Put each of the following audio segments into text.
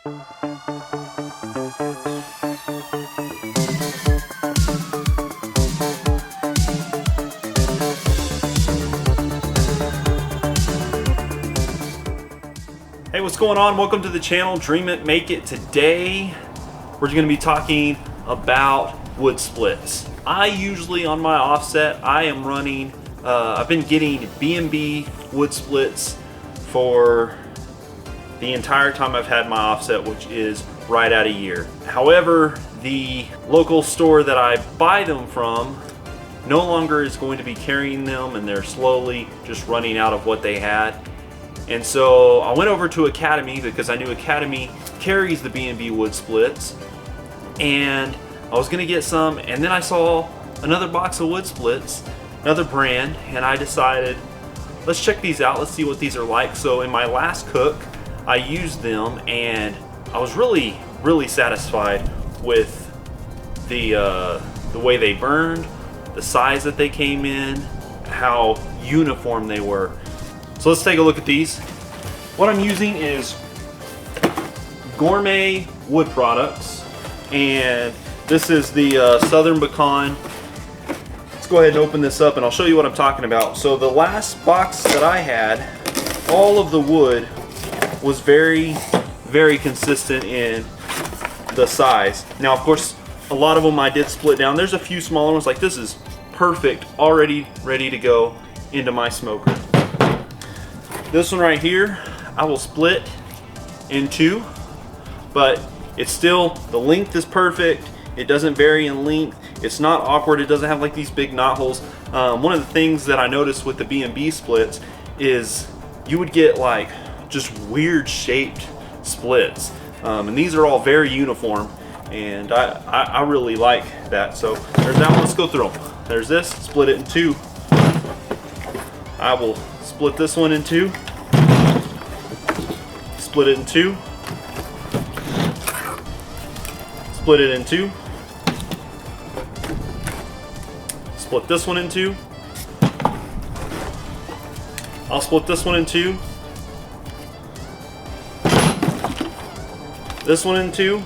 Hey, what's going on? Welcome to the channel, Dream It, Make It. Today, we're going to be talking about wood splits. I usually, on my offset, I am running, I've been getting B&B wood splits for the entire time I've had my offset, which is right at a year. However, the local store that I buy them from no longer is going to be carrying them, and they're slowly just running out of what they had. And so I went over to Academy because I knew Academy carries the B&B wood splits, and I was gonna get some, and then I saw another box of wood splits, another brand, and I decided, let's check these out, let's see what these are like. So in my last cook, I used them, and I was really satisfied with the way they burned, the size that they came in, how uniform they were. So let's take a look at these. What I'm using is Gourmet wood products, and this is the Southern Pecan. Let's go ahead and open this up and I'll show you what I'm talking about. So the last box that I had, all of the wood was very consistent in the size. Now, of course, a lot of them I did split down. There's a few smaller ones, like this is perfect, already ready to go into my smoker. This one right here, I will split in two, but it's still, the length is perfect. It doesn't vary in length. It's not awkward. It doesn't have like these big knot holes. One of the things that I noticed with the B&B splits is you would get like just weird shaped splits. And these are all very uniform, and I really like that. So there's that one. Let's go through them. There's this, split it in two. I will split this one in two, split it in two, split it in two, split this one in two, I'll split this one in two, this one in two,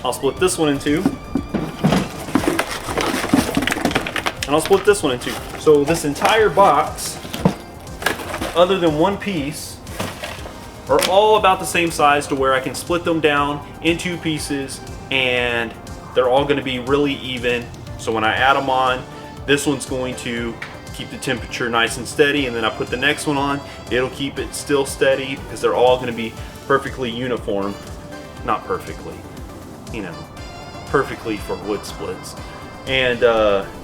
I'll split this one in two, and I'll split this one in two. So this entire box, other than one piece, are all about the same size to where I can split them down in two pieces, and they're all gonna be really even. So when I add them on, this one's going to keep the temperature nice and steady, and then I put the next one on, it'll keep it still steady, because they're all gonna be perfectly uniform. Not perfectly, you know, perfectly for wood splits. And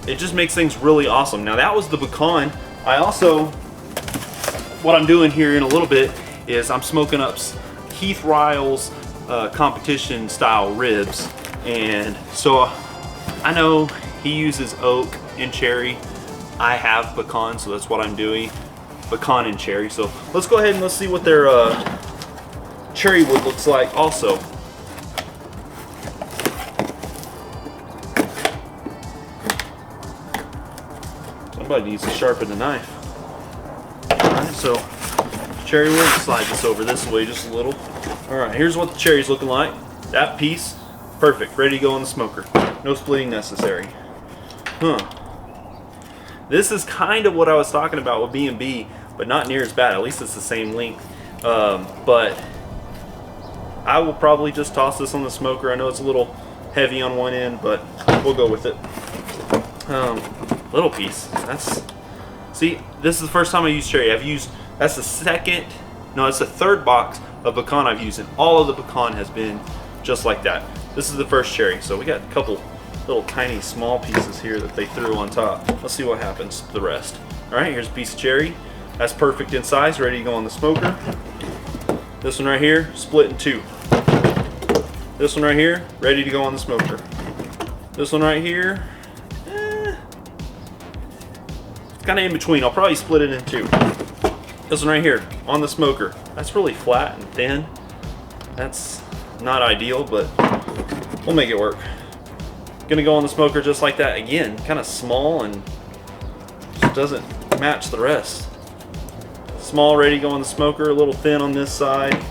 it just makes things really awesome. Now that was the pecan. I also, what I'm doing here in a little bit is I'm smoking up Keith Ryle's competition style ribs. And so I know he uses oak and cherry. I have pecan, so that's what I'm doing, pecan and cherry. So let's go ahead and let's see what their cherry wood looks like also. Somebody needs to sharpen the knife. Alright, so cherry wood, slide this over this way just a little. Alright, here's what the cherry's looking like. That piece, perfect, ready to go in the smoker. No splitting necessary. This is kind of what I was talking about with B&B, but not near as bad. At least it's the same length. But I will probably just toss this on the smoker. I know it's a little heavy on one end, but we'll go with it. Little piece. See, this is the first time I used cherry. That's the third box of pecan I've used, and all of the pecan has been just like that. This is the first cherry, so we got a couple little tiny small pieces here that they threw on top. Let's see what happens to the rest. All right, here's a piece of cherry. That's perfect in size, ready to go on the smoker. This one right here, split in two. This one right here, ready to go on the smoker. This one right here, kind of in between. I'll probably split it in two. This one right here on the smoker, that's really flat and thin. That's not ideal, but we'll make it work. Gonna go on the smoker just like that again, kind of small and just doesn't match the rest. Small, ready to go in the smoker, a little thin on this side.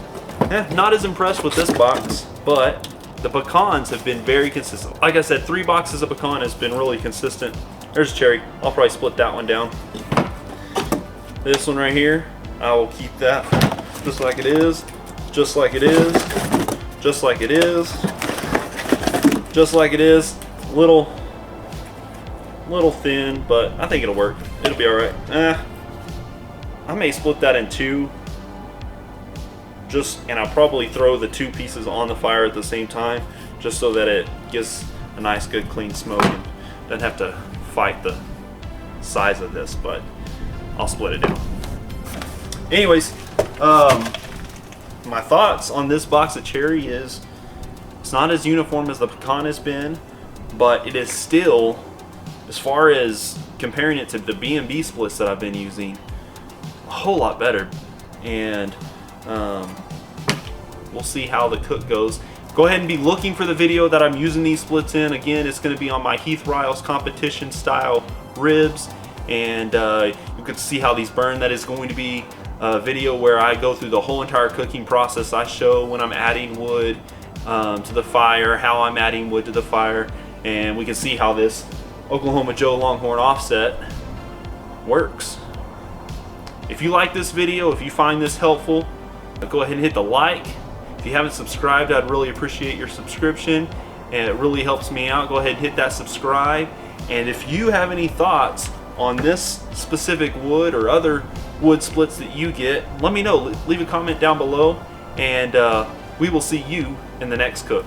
Not as impressed with this box, but the pecans have been very consistent. Like I said, 3 boxes of pecan has been really consistent. There's a cherry. I'll probably split that one down. This one right here, I will keep that just like it is, just like it is, just like it is, just like it is. Little thin, but I think it'll work. It'll be all right. I may split that in 2. And I'll probably throw the 2 pieces on the fire at the same time, just so that it gives a nice, good, clean smoke and doesn't have to fight the size of this. But I'll split it down. Anyways, my thoughts on this box of cherry is it's not as uniform as the pecan has been, but it is still, as far as comparing it to the B&B splits that I've been using, a whole lot better. And we'll see how the cook goes. Go ahead and be looking for the video that I'm using these splits in. Again, it's going to be on my Heath Riles competition style ribs, and you can see how these burn. That is going to be a video where I go through the whole entire cooking process. I show when I'm adding wood to the fire, how I'm adding wood to the fire, and we can see how this Oklahoma Joe Longhorn offset works. If you like this video, if you find this helpful, go ahead and hit the like. If you haven't subscribed, I'd really appreciate your subscription, and it really helps me out. Go ahead and hit that subscribe. And if you have any thoughts on this specific wood or other wood splits that you get, let me know. Leave a comment down below, and we will see you in the next cook.